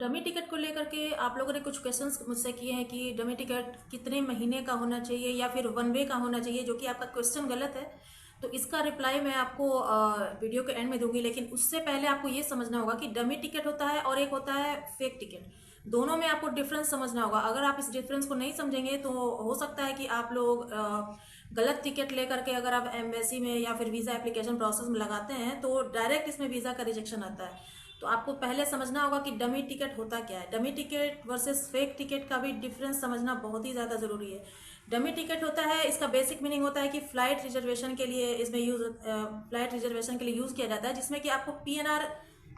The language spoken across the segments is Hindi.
डमी टिकट को लेकर के आप लोगों ने कुछ क्वेश्चंस मुझसे किए हैं कि डमी टिकट कितने महीने का होना चाहिए या फिर वन वे का होना चाहिए, जो कि आपका क्वेश्चन गलत है। तो इसका रिप्लाई मैं आपको वीडियो के एंड में दूंगी, लेकिन उससे पहले आपको ये समझना होगा कि डमी टिकट होता है और एक होता है फेक टिकट। दोनों में आपको डिफरेंस समझना होगा। अगर आप इस डिफरेंस को नहीं समझेंगे तो हो सकता है कि आप लोग गलत टिकट लेकर के अगर आप एम्बेसी में या फिर वीज़ा एप्लीकेशन प्रोसेस में लगाते हैं तो डायरेक्ट इसमें वीज़ा का रिजेक्शन आता है। तो आपको पहले समझना होगा कि डमी टिकट होता क्या है। Dummy ticket versus fake ticket का भी डिफरेंस समझना बहुत ही ज़्यादा ज़रूरी है। डमी टिकट होता है, इसका बेसिक मीनिंग होता है कि फ्लाइट रिजर्वेशन के लिए फ्लाइट रिजर्वेशन के लिए यूज़ किया जाता है, जिसमें कि आपको पीएनआर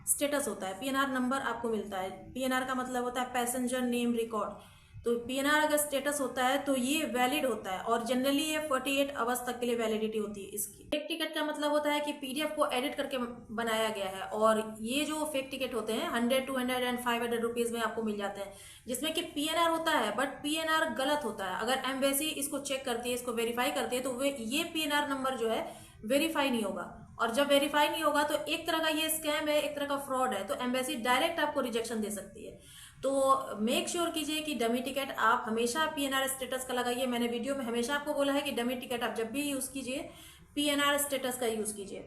स्टेटस होता है, पीएनआर नंबर आपको मिलता है। पीएनआर का मतलब होता है पैसेंजर नेम रिकॉर्ड। तो पीएनआर अगर स्टेटस होता है तो ये वैलिड होता है और जनरली ये 48 आवर्स तक के लिए वैलिडिटी होती है इसकी। फेक टिकट का मतलब होता है कि पीडीएफ को एडिट करके बनाया गया है, और ये जो फेक टिकट होते हैं 100, 200 एंड 500 रुपीज़ में आपको मिल जाते हैं, जिसमें कि पीएनआर होता है बट पीएनआर गलत होता है। अगर एम्बेसी इसको चेक करती है, इसको वेरीफाई करती है, तो ये पीएनआर नंबर जो है वेरीफाई नहीं होगा। और जब वेरीफाई नहीं होगा तो एक तरह का ये स्कैम है, एक तरह का फ्रॉड है, तो एम्बेसी डायरेक्ट आपको रिजेक्शन दे सकती है। तो मेक श्योर कीजिए कि डमी टिकट आप हमेशा पीएनआर स्टेटस का लगाइए। मैंने वीडियो में हमेशा आपको बोला है कि डमी टिकट आप जब भी यूज़ कीजिए पीएनआर स्टेटस का यूज़ कीजिए।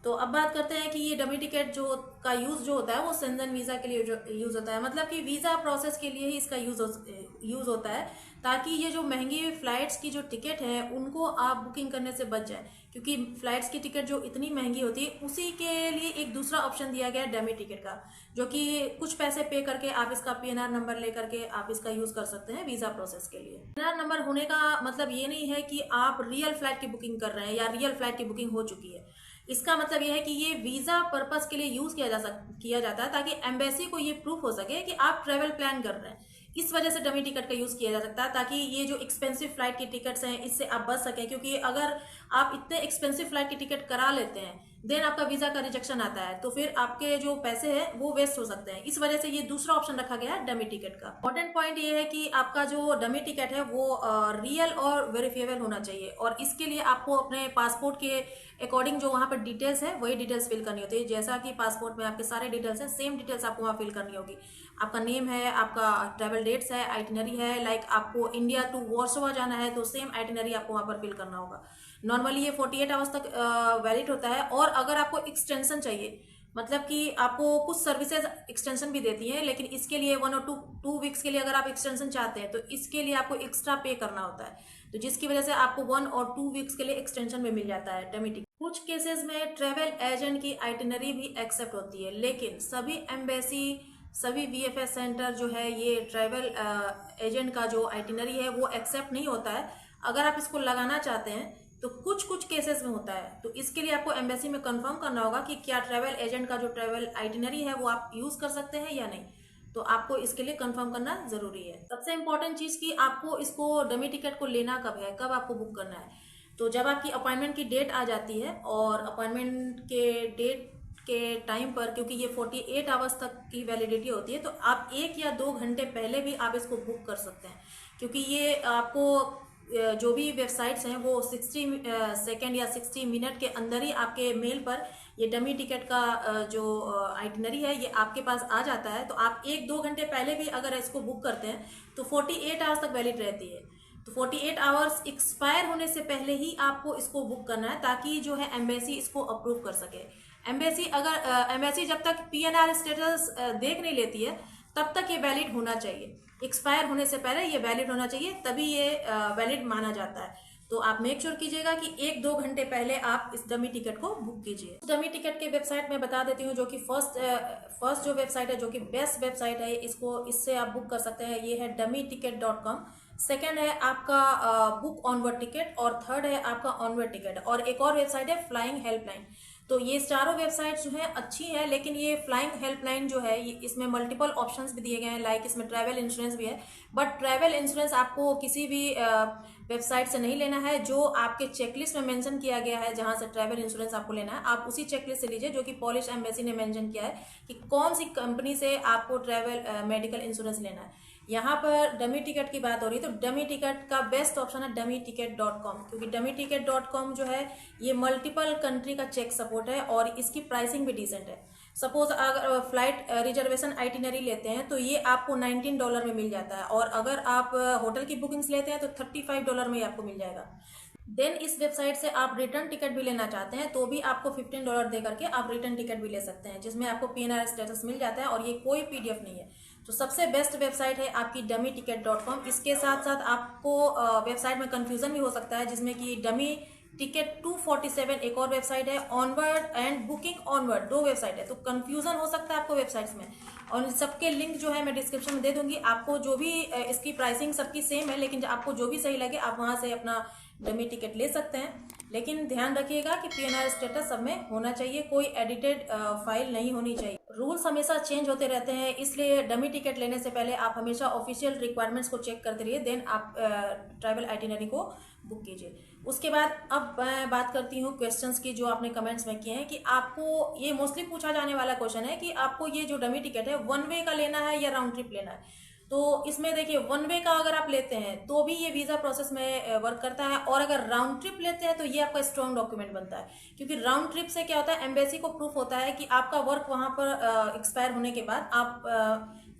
तो अब बात करते हैं कि ये डमी टिकट जो का यूज़ जो होता है वो शेंजन वीज़ा के लिए यूज़ होता है, मतलब कि वीज़ा प्रोसेस के लिए ही इसका यूज़ होता है, ताकि ये जो महंगी फ्लाइट्स की जो टिकट है उनको आप बुकिंग करने से बच जाए। क्योंकि फ्लाइट्स की टिकट जो इतनी महंगी होती है, उसी के लिए एक दूसरा ऑप्शन दिया गया है डमी टिकट का, जो कि कुछ पैसे पे करके आप इसका पीएनआर नंबर लेकर के आप इसका यूज़ कर सकते हैं वीज़ा प्रोसेस के लिए। पीएनआर नंबर होने का मतलब ये नहीं है कि आप रियल फ्लाइट की बुकिंग कर रहे हैं या रियल फ्लाइट की बुकिंग हो चुकी है। इसका मतलब यह है कि ये वीज़ा पर्पस के लिए यूज़ किया जाता है, ताकि एम्बेसी को ये प्रूफ हो सके कि आप ट्रेवल प्लान कर रहे हैं। इस वजह से डमी टिकट का यूज़ किया जा सकता है, ताकि ये जो एक्सपेंसिव फ्लाइट की टिकट्स हैं इससे आप बच सकें। क्योंकि अगर आप इतने एक्सपेंसिव फ्लाइट की टिकट करा लेते हैं, देन आपका वीज़ा का रिजेक्शन आता है, तो फिर आपके जो पैसे हैं वो वेस्ट हो सकते हैं। इस वजह से ये दूसरा ऑप्शन रखा गया है डमी टिकट का। इंपॉर्टेंट पॉइंट ये है कि आपका जो डमी टिकट है वो रियल और वेरीफिएबल होना चाहिए, और इसके लिए आपको अपने पासपोर्ट के अकॉर्डिंग जो वहाँ पर डिटेल्स है वही डिटेल्स फिल करनी होती है। जैसा कि पासपोर्ट में आपके सारे डिटेल्स हैं, सेम डिटेल्स आपको वहाँ फिल करनी होगी। आपका नेम है, आपका ट्रैवल डेट्स है, आइटिनरी है, लाइक आपको इंडिया टू वॉर्सोवा जाना है तो सेम आइटिनरी आपको वहाँ पर फिल करना होगा। नॉर्मली ये 48 आवर्स तक वैलिड होता है, और अगर आपको एक्सटेंशन चाहिए, मतलब कि आपको कुछ सर्विसेज एक्सटेंशन भी देती हैं, लेकिन इसके लिए 1 और 2 वीक्स के लिए अगर आप एक्सटेंशन चाहते हैं तो इसके लिए आपको एक्स्ट्रा पे करना होता है, तो जिसकी वजह से आपको 1 और 2 वीक्स के लिए एक्सटेंशन में मिल जाता है डमी टिकट। कुछ केसेस में ट्रेवल एजेंट की आइटिनरी भी एक्सेप्ट होती है, लेकिन सभी एम्बेसी, सभी वीएफएस सेंटर जो है ये ट्रैवल एजेंट का जो आइटिनरी है वो एक्सेप्ट नहीं होता है। अगर आप इसको लगाना चाहते हैं तो कुछ कुछ केसेस में होता है, तो इसके लिए आपको एम्बेसी में कंफर्म करना होगा कि क्या ट्रैवल एजेंट का जो ट्रैवल आइटिनरी है वो आप यूज़ कर सकते हैं या नहीं। तो आपको इसके लिए कंफर्म करना जरूरी है। सबसे इंपॉर्टेंट चीज़ कि आपको इसको डमी टिकट को लेना कब है, कब आपको बुक करना है। तो जब आपकी अपॉइंटमेंट की डेट आ जाती है, और अपॉइंटमेंट के डेट के टाइम पर, क्योंकि ये 48 आवर्स तक की वैलिडिटी होती है, तो आप 1 या 2 घंटे पहले भी आप इसको बुक कर सकते हैं। क्योंकि ये आपको जो भी वेबसाइट्स हैं वो 60 सेकेंड या 60 मिनट के अंदर ही आपके मेल पर ये डमी टिकट का जो आइटिनरी है ये आपके पास आ जाता है। तो आप 1-2 घंटे पहले भी अगर इसको बुक करते हैं तो 48 आवर्स तक वैलिड रहती है। तो 48 आवर्स एक्सपायर होने से पहले ही आपको इसको बुक करना है, ताकि जो है एम्बेसी इसको अप्रूव कर सके। एम्बेसी जब तक पीएनआर स्टेटस देख नहीं लेती है तब तक ये वैलिड होना चाहिए। एक्सपायर होने से पहले ये वैलिड होना चाहिए, तभी ये वैलिड माना जाता है। तो आप मेक श्योर कीजिएगा कि 1-2 घंटे पहले आप इस डमी टिकट को बुक कीजिए। डमी टिकट के वेबसाइट में बता देती हूँ, जो कि फर्स्ट जो वेबसाइट है, जो कि बेस्ट वेबसाइट है, इससे आप बुक कर सकते हैं, ये है dummyticket.com। सेकेंड है आपका बुक ऑनवर्ड टिकट, और थर्ड है आपका ऑनवर्ड टिकट, और एक और वेबसाइट है फ्लाइंग हेल्पलाइन। तो ये चारों वेबसाइट्स जो हैं अच्छी हैं, लेकिन ये फ्लाइंग हेल्पलाइन जो है इसमें मल्टीपल ऑप्शंस भी दिए गए हैं, लाइक इसमें ट्रैवल इंश्योरेंस भी है। बट ट्रैवल इंश्योरेंस आपको किसी भी वेबसाइट से नहीं लेना है। जो आपके चेकलिस्ट में मेंशन किया गया है जहां से ट्रैवल इंश्योरेंस आपको लेना है, आप उसी चेकलिस्ट से लीजिए, जो कि पॉलिश एम्बेसी ने मेंशन किया है कि कौन सी कंपनी से आपको ट्रैवल मेडिकल इंश्योरेंस लेना है। यहाँ पर डमी टिकट की बात हो रही है, तो डमी टिकट का बेस्ट ऑप्शन है dummyticket.com, क्योंकि dummyticket.com जो है ये मल्टीपल कंट्री का चेक सपोर्ट है और इसकी प्राइसिंग भी डिसेंट है। सपोज अगर फ्लाइट रिजर्वेशन आइटिनरी लेते हैं तो ये आपको $19 में मिल जाता है, और अगर आप होटल की बुकिंग्स लेते हैं तो $35 में आपको मिल जाएगा। देन इस वेबसाइट से आप रिटर्न टिकट भी लेना चाहते हैं तो भी आपको $15 दे करके आप रिटर्न टिकट भी ले सकते हैं, जिसमें आपको PNR स्टेटस मिल जाता है, और ये कोई PDF नहीं है। तो सबसे बेस्ट वेबसाइट है आपकी dummyticket.com। इसके साथ साथ आपको वेबसाइट में कंफ्यूजन भी हो सकता है, जिसमें कि डमी टिकट 247 एक और वेबसाइट है, onward and booking onward 2 website है, तो कंफ्यूजन हो सकता है आपको वेबसाइट्स में। और इन सबके लिंक जो है मैं डिस्क्रिप्शन में दे दूंगी। आपको जो भी इसकी प्राइसिंग सबकी सेम है, लेकिन आपको जो भी सही लगे आप वहां से अपना डमी टिकट ले सकते हैं। लेकिन ध्यान रखिएगा कि PNR स्टेटस सब में होना चाहिए, कोई एडिटेड फाइल नहीं होनी चाहिए। रूल्स हमेशा चेंज होते रहते हैं, इसलिए डमी टिकट लेने से पहले आप हमेशा ऑफिशियल रिक्वायरमेंट्स को चेक करते रहिए, देन आप ट्रैवल आइटिनरी को बुक कीजिए। उसके बाद अब मैं बात करती हूँ क्वेश्चंस की जो आपने कमेंट्स में किए हैं, कि आपको ये मोस्टली पूछा जाने वाला क्वेश्चन है कि आपको ये जो डमी टिकट है वन वे का लेना है या राउंड ट्रिप लेना है। तो इसमें देखिए, वन वे का अगर आप लेते हैं तो भी ये वीज़ा प्रोसेस में वर्क करता है, और अगर राउंड ट्रिप लेते हैं तो ये आपका स्ट्रॉन्ग डॉक्यूमेंट बनता है। क्योंकि राउंड ट्रिप से क्या होता है, एम्बेसी को प्रूफ होता है कि आपका वर्क वहाँ पर एक्सपायर होने के बाद आप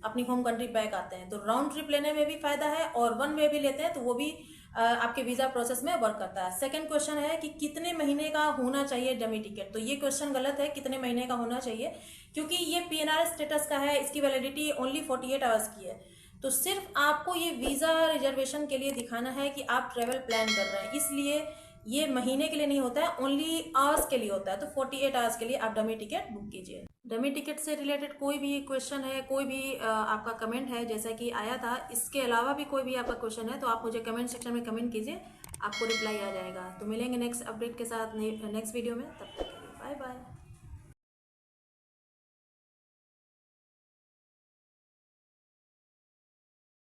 अपनी होम कंट्री बैक आते हैं। तो राउंड ट्रिप लेने में भी फायदा है, और वन वे भी लेते हैं तो वो भी आपके वीज़ा प्रोसेस में वर्क करता है। सेकंड क्वेश्चन है कि कितने महीने का होना चाहिए डमी टिकट। तो ये क्वेश्चन गलत है, कितने महीने का होना चाहिए, क्योंकि ये PNR स्टेटस का है, इसकी वैलिडिटी ओनली 48 आवर्स की है। तो सिर्फ आपको ये वीज़ा रिजर्वेशन के लिए दिखाना है कि आप ट्रेवल प्लान कर रहे हैं, इसलिए ये महीने के लिए नहीं होता है, ओनली आवर्स के लिए होता है। तो 48 आवर्स के लिए आप डमी टिकट बुक कीजिए। डमी टिकट से रिलेटेड कोई भी क्वेश्चन है, कोई भी आपका कमेंट है जैसा कि आया था, इसके अलावा भी कोई भी आपका क्वेश्चन है तो आप मुझे कमेंट सेक्शन में कमेंट कीजिए, आपको रिप्लाई आ जाएगा। तो मिलेंगे नेक्स्ट अपडेट के साथ नेक्स्ट वीडियो में, तब तक के लिए बाय बाय।